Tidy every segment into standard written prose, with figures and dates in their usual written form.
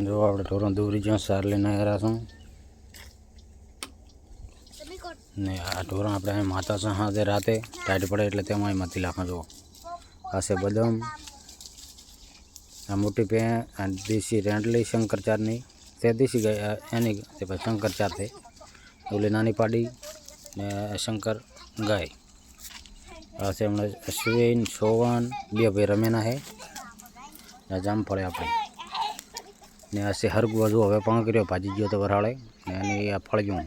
जो આપણે ઢોરણ દોરી જ્યાં સાર લઈને આવ્યા છું ને આ ઢોરણ આપણે અહીં માતા છે હાથે રાતે ટાઈટ પડે એટલે તેમાં મતી લાખો જો આ છે બદામ આ મોટી પે આ દેશી રેન્ડલી શંકરચારની તે દેશી ગાય એની તે પછી શંકરચાર છે ઓલી નાની પાડી ને શંકર ગાય આ છે હમણાં અશ્વિન સોવન બે ભાઈ રમેના છે જામ પડે આપણે ને આ છે હરગું હજુ હવે પણ કર્યો ભાજી ગયો તો વરાળે ને એની આ ફળગ્યું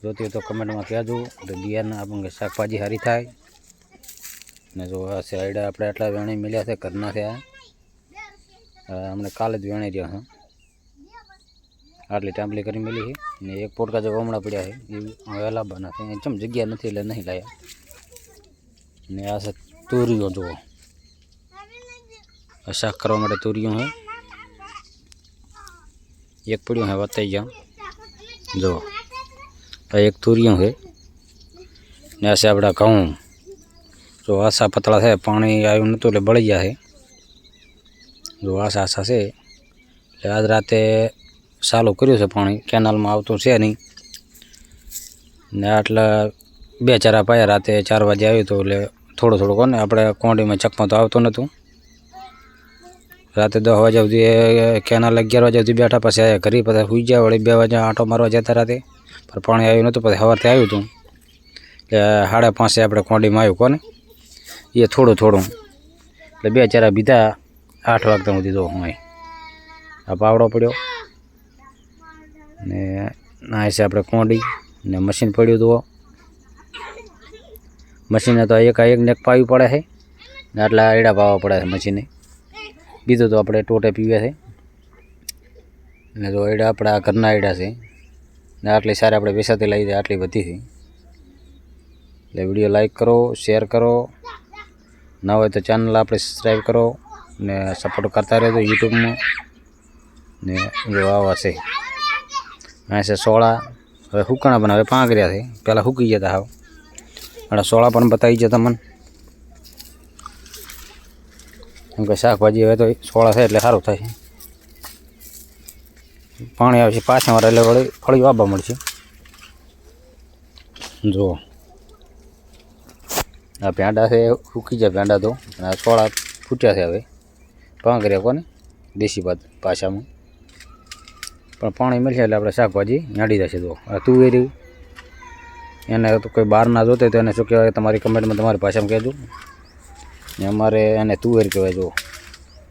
જોતી હોય તો કમેન્ટમાં કહેજો તો બિયારના આપણને શાકભાજી સારી થાય ને જો આ છે આઈડા આપણે આટલા વેણી મળ્યા છે ઘરના છે આ અમને કાલે જ વેણી રહ્યા હા આટલી ટાંપલી કરી મળી છે ને એક પોટકા જો હમણાં પડ્યા છે એ વહેલા બના છે ચમ જગ્યા નથી એટલે નહીં લાયા ને આ છે તુરીઓ જુઓ શાક કરવા માટે તુરીઓ હે एक पड़ियों है बताई जा जो एक तुरियों है ने ऐसे अपना कहूँ जो आशा पतला है पानी आयु न तो ले बढ़ गया है जो आशा आशा से आज राते सालों कर्યું છે પાણી કેનાલમાં આવતું છે નહીં ને આટલા બે ચારા પાયા રાતે 4 વાગે આવ્યું તો એટલે થોડું થોડું કોને આપણે કોંડીમાં ચકમાં તો આવતો નહોતું रात 10 वाजे सुधी केनाल 11 वाजे सुधी बैठा पास आया घरी पता हुई गया वही 2 वाजे आटो मारवा जता राते पर पानी आयु नतुं पछी सवारथी आव्युं हतुं એટલે 5:30 આપણે કોંડીમાં આવ્યું કોને એ થોડું થોડું એટલે બે ચારા બીધા 8 વાગતા સુધી જો હું આ પાવડો પડ્યો ને ના છે આપણે કોંડી ને મશીન પડ્યું તો મશીને તો એક ને એક પાવી પડે છે ને આટલા આયડા પાવા પડે છે મશીને બીજું તો આપણે ટોટે પીવે છે ને જો આયડા આપણા ઘરના આયડા છે ને આટલી સારી આપણે વેચાતી લઈ જાય આટલી બધી છે એટલે વિડીયો લાઈક કરો શેર કરો ના હોય તો ચેનલ આપણે સબસ્ક્રાઈબ કરો ને સપોર્ટ કરતા રહેજો યુટ્યુબમાં ને જો આવા છે આ છે સોળા હવે હુકાણા બનાવે પાંગર્યા છે પહેલાં હુકી ગયા હતા હાવ અને સોળા પણ બતાવી ગયા તમને કેમ કે શાકભાજી હવે તો સોળા થાય એટલે સારું થાય પાણી આવશે પાછા વાર એટલે વળી ફળી વાવવા મળશે જુઓ આ ભેંડા છે સૂકી જાય ભેંડા તો આ સોળા ફૂટ્યા છે હવે પાંગર્યા કોને દેશી ભાષામાં પણ પાણી મળશે એટલે આપણે શાકભાજી નાડી જશે તો આ તુવેરી એને તો કોઈ બહાર ના જોતે તો એને શું કહેવાય તમારી કમેન્ટમાં તમારી ભાષામાં કહેજો ને અમારે એને તુવેર કહેવાય જો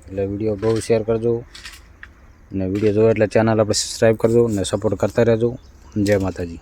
એટલે વિડીયો બહુ શેર કરજો ને વિડીયો જોવો એટલે ચેનલ આપણે સબસ્ક્રાઈબ કરજો ને સપોર્ટ કરતા રહેજો જય માતાજી।